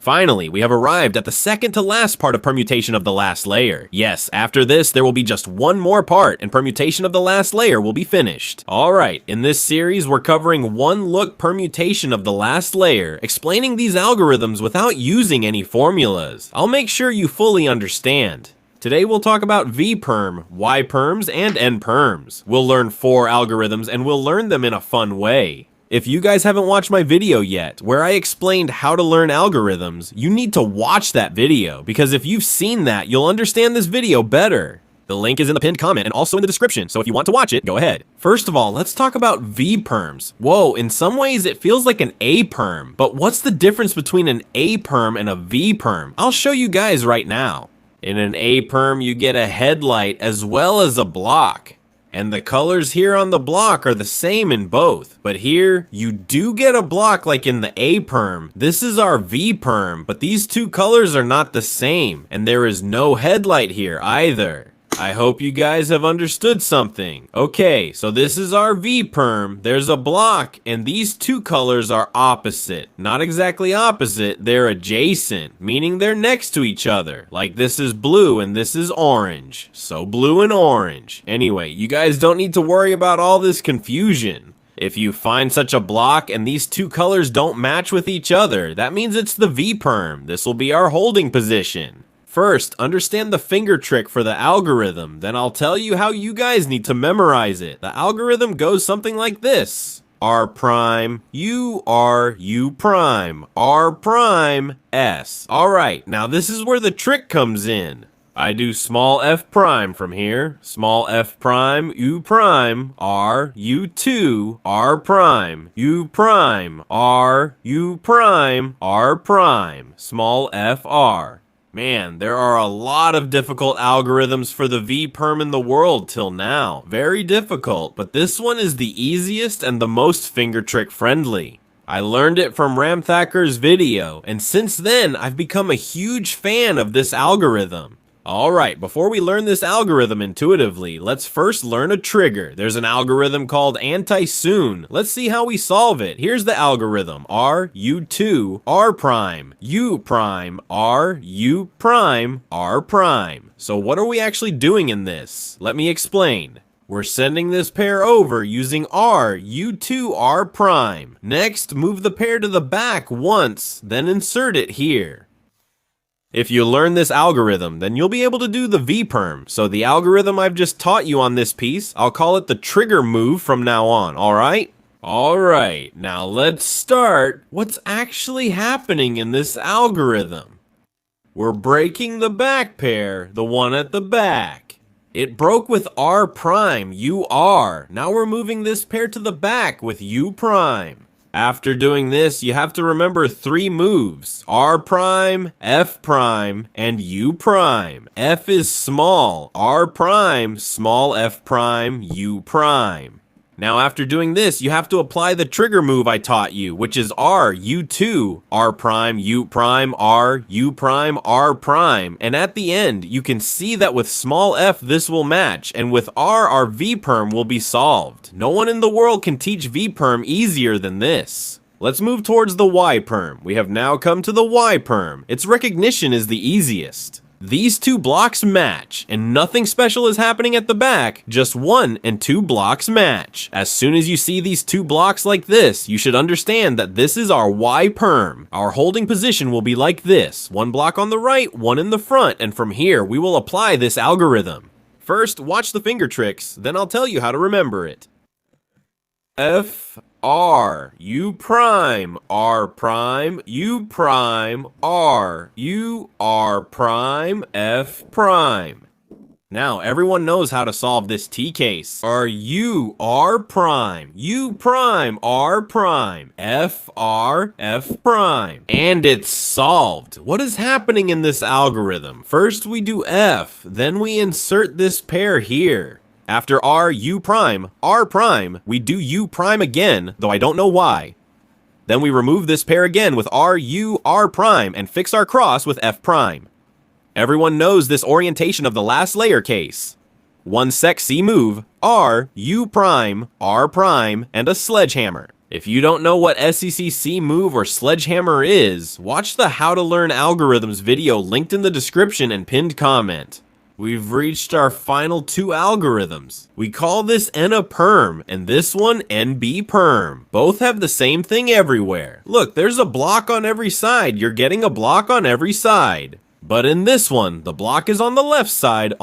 Finally, we have arrived at the second to last part of permutation of the last layer. Yes, after this, there will be just one more part, and permutation of the last layer will be finished. Alright, in this series, we're covering one-look permutation of the last layer, explaining these algorithms without using any formulas. I'll make sure you fully understand. Today we'll talk about V-Perm, Y-Perms, and N-Perms. We'll learn 4 algorithms, and we'll learn them in a fun way. If you guys haven't watched my video yet, where I explained how to learn algorithms, you need to watch that video, because if you've seen that, you'll understand this video better. The link is in the pinned comment and also in the description, so if you want to watch it, go ahead. First of all, let's talk about V-Perms. Whoa, in some ways it feels like an A-Perm, but what's the difference between an A-Perm and a V-Perm? I'll show you guys right now. In an A-Perm, you get a headlight as well as a block. And the colors here on the block are the same in both. But here, you do get a block like in the A-Perm. This is our V-Perm, but these two colors are not the same. And there is no headlight here either. I hope you guys have understood something. Okay, so this is our V-Perm, there's a block, and these two colors are opposite. Not exactly opposite, they're adjacent, meaning they're next to each other. Like this is blue and this is orange. So blue and orange. Anyway, you guys don't need to worry about all this confusion. If you find such a block and these two colors don't match with each other, that means it's the V-Perm. This will be our holding position. First, understand the finger trick for the algorithm, then I'll tell you how you guys need to memorize it. The algorithm goes something like this. R prime, U R, U prime, R prime, S. Alright, now this is where the trick comes in. I do small f prime from here, small f prime, U prime, R, U2, R prime, U prime, R, U prime, R prime, small f R. Man, there are a lot of difficult algorithms for the V-Perm in the world till now. Very difficult, but this one is the easiest and the most finger trick friendly. I learned it from Ramthacker's video, and since then, I've become a huge fan of this algorithm. Alright, before we learn this algorithm intuitively, let's first learn a trigger. There's an algorithm called anti-soon. Let's see how we solve it. Here's the algorithm. R, U2, R prime, U prime, R, U prime, R prime. So what are we actually doing in this? Let me explain. We're sending this pair over using R, U2, R prime. Next, move the pair to the back once, then insert it here. If you learn this algorithm, then you'll be able to do the V-Perm. So the algorithm I've just taught you on this piece, I'll call it the trigger move from now on, alright? Alright, now let's start. What's actually happening in this algorithm? We're breaking the back pair, the one at the back. It broke with R prime, UR. Now we're moving this pair to the back with U prime. After doing this, you have to remember 3 moves, R prime, F prime, and U prime. F is small, R prime, small f prime, U prime. Now after doing this, you have to apply the trigger move I taught you, which is R, U2, R prime, U prime, R, U prime, R prime. And at the end, you can see that with small f this will match, and with R, our V-Perm will be solved. No one in the world can teach V-Perm easier than this. Let's move towards the Y-Perm. We have now come to the Y-Perm. Its recognition is the easiest. These two blocks match, and nothing special is happening at the back, just 1 and 2 blocks match. As soon as you see these 2 blocks like this, you should understand that this is our Y-Perm. Our holding position will be like this, 1 block on the right, 1 in the front, and from here we will apply this algorithm. First, watch the finger tricks, then I'll tell you how to remember it. F R, U prime, R prime, U prime, R, U R prime, F prime. Now, everyone knows how to solve this T case. R, U, R prime, U prime, R prime, F, R, F prime. And it's solved. What is happening in this algorithm? First we do F, then we insert this pair here. After R, U prime, R prime, we do U prime again, though I don't know why. Then we remove this pair again with R, U, R prime, and fix our cross with F prime. Everyone knows this orientation of the last layer case. 1 sec C move, R, U prime, R prime, and a sledgehammer. If you don't know what SECC move or sledgehammer is, watch the How to Learn Algorithms video linked in the description and pinned comment. We've reached our final two algorithms. We call this N-Perm and this one N-Perm. Both have the same thing everywhere. Look, there's a block on every side. You're getting a block on every side. But in this one, the block is on the left side,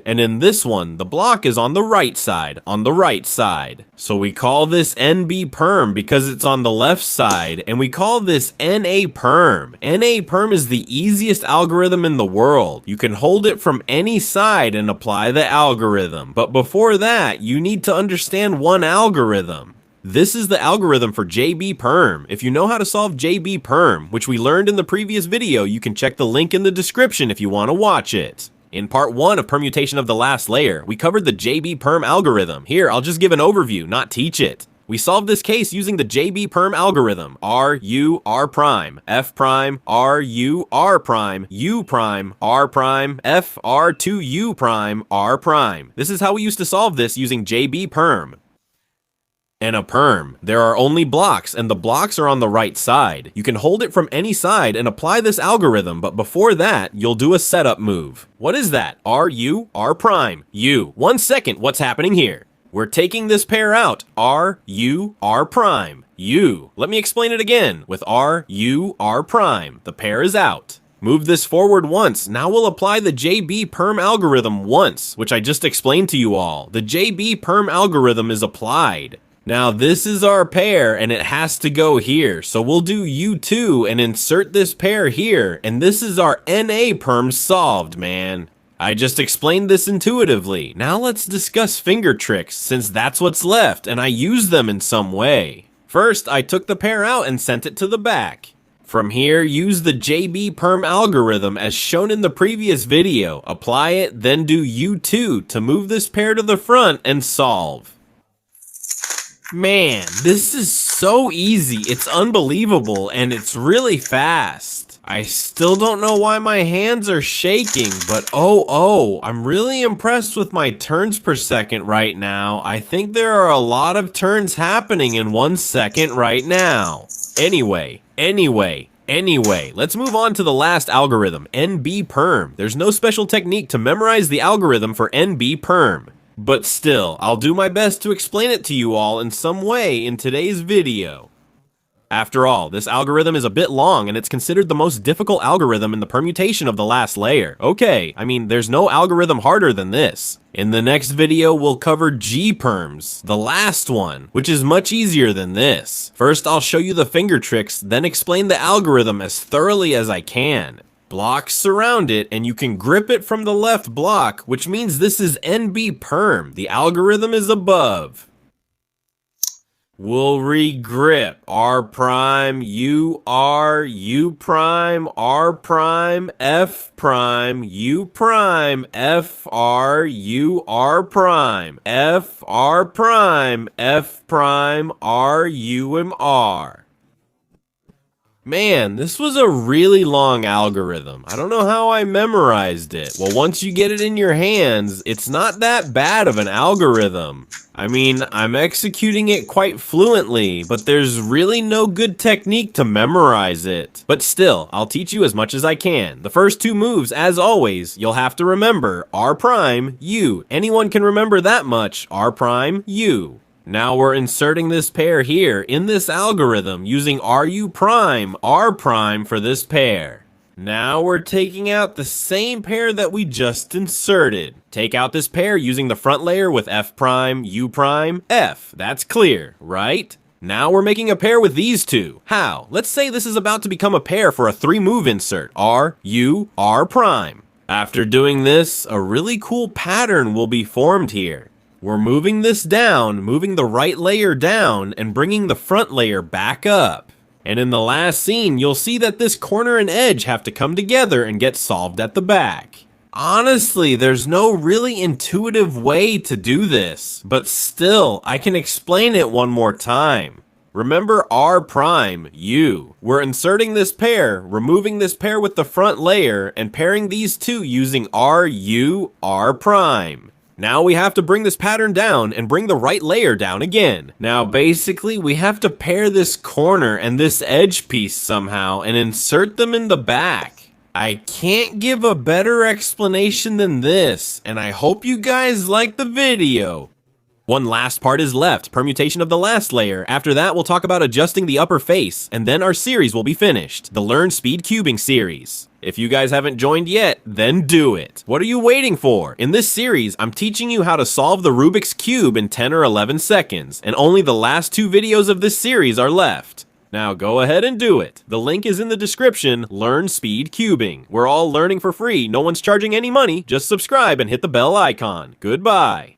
and in this one, the block is on the right side, So we call this N-Perm because it's on the left side, and we call this N-Perm. N-Perm is the easiest algorithm in the world. You can hold it from any side and apply the algorithm. But before that, you need to understand one algorithm. This is the algorithm for JB-Perm. If you know how to solve JB-Perm, which we learned in the previous video, you can check the link in the description if you want to watch it. In part 1 of permutation of the last layer, we covered the JB-Perm algorithm. Here, I'll just give an overview, not teach it. We solved this case using the JB-Perm algorithm. R, U, R prime, F prime, R, U, R prime, U prime, R prime, F, R, 2, U prime, R prime. This is how we used to solve this using JB-Perm. And a perm. There are only blocks, and the blocks are on the right side. You can hold it from any side and apply this algorithm, but before that, you'll do a setup move. What is that? R, U, R prime, U. 1 second, what's happening here? We're taking this pair out. R, U, R prime, U. Let me explain it again. With R, U, R prime, the pair is out. Move this forward once. Now we'll apply the JB-Perm algorithm once, which I just explained to you all. The JB-Perm algorithm is applied. Now this is our pair and it has to go here, so we'll do U2 and insert this pair here, and this is our N-Perm solved, man. I just explained this intuitively. Now let's discuss finger tricks, since that's what's left and I use them in some way. First, I took the pair out and sent it to the back. From here, use the JB-Perm algorithm as shown in the previous video. Apply it, then do U2 to move this pair to the front and solve. Man, this is so easy, it's unbelievable, and it's really fast. I still don't know why my hands are shaking, but I'm really impressed with my turns per second right now. I think there are a lot of turns happening in 1 second right now. Anyway, let's move on to the last algorithm, N-Perm. There's no special technique to memorize the algorithm for N-Perm. But still, I'll do my best to explain it to you all in some way in today's video. After all, this algorithm is a bit long and it's considered the most difficult algorithm in the permutation of the last layer. Okay, I mean, there's no algorithm harder than this. In the next video, we'll cover G-Perms, the last one, which is much easier than this. First, I'll show you the finger tricks, then explain the algorithm as thoroughly as I can. Blocks surround it, and you can grip it from the left block, which means this is N-Perm. The algorithm is above. We'll re-grip R prime, U R, U prime, R prime, F prime, U prime, F R, U R prime, F R prime, F prime, R, U, and R. Man, this was a really long algorithm. I don't know how I memorized it. Well, once you get it in your hands, it's not that bad of an algorithm. I mean, I'm executing it quite fluently, but there's really no good technique to memorize it. But still, I'll teach you as much as I can. The first two moves, as always, you'll have to remember R prime, U. Anyone can remember that much. R prime, U. Now we're inserting this pair here in this algorithm using RU prime, R prime for this pair. Now we're taking out the same pair that we just inserted. Take out this pair using the front layer with F prime, U prime, F. That's clear, right? Now we're making a pair with these two. How? Let's say this is about to become a pair for a 3-move insert. R, U, R prime. After doing this, a really cool pattern will be formed here. We're moving this down, moving the right layer down, and bringing the front layer back up. And in the last scene, you'll see that this corner and edge have to come together and get solved at the back. Honestly, there's no really intuitive way to do this, but still, I can explain it one more time. Remember R prime, U. We're inserting this pair, removing this pair with the front layer, and pairing these two using R, U, R prime. Now we have to bring this pattern down and bring the right layer down again. Now basically we have to pair this corner and this edge piece somehow and insert them in the back. I can't give a better explanation than this, and I hope you guys like the video. One last part is left, permutation of the last layer. After that, we'll talk about adjusting the upper face, and then our series will be finished, the Learn Speedcubing series. If you guys haven't joined yet, then do it. What are you waiting for? In this series, I'm teaching you how to solve the Rubik's Cube in 10 or 11 seconds, and only the last 2 videos of this series are left. Now go ahead and do it. The link is in the description, Learn Speedcubing. We're all learning for free, no one's charging any money, just subscribe and hit the bell icon. Goodbye.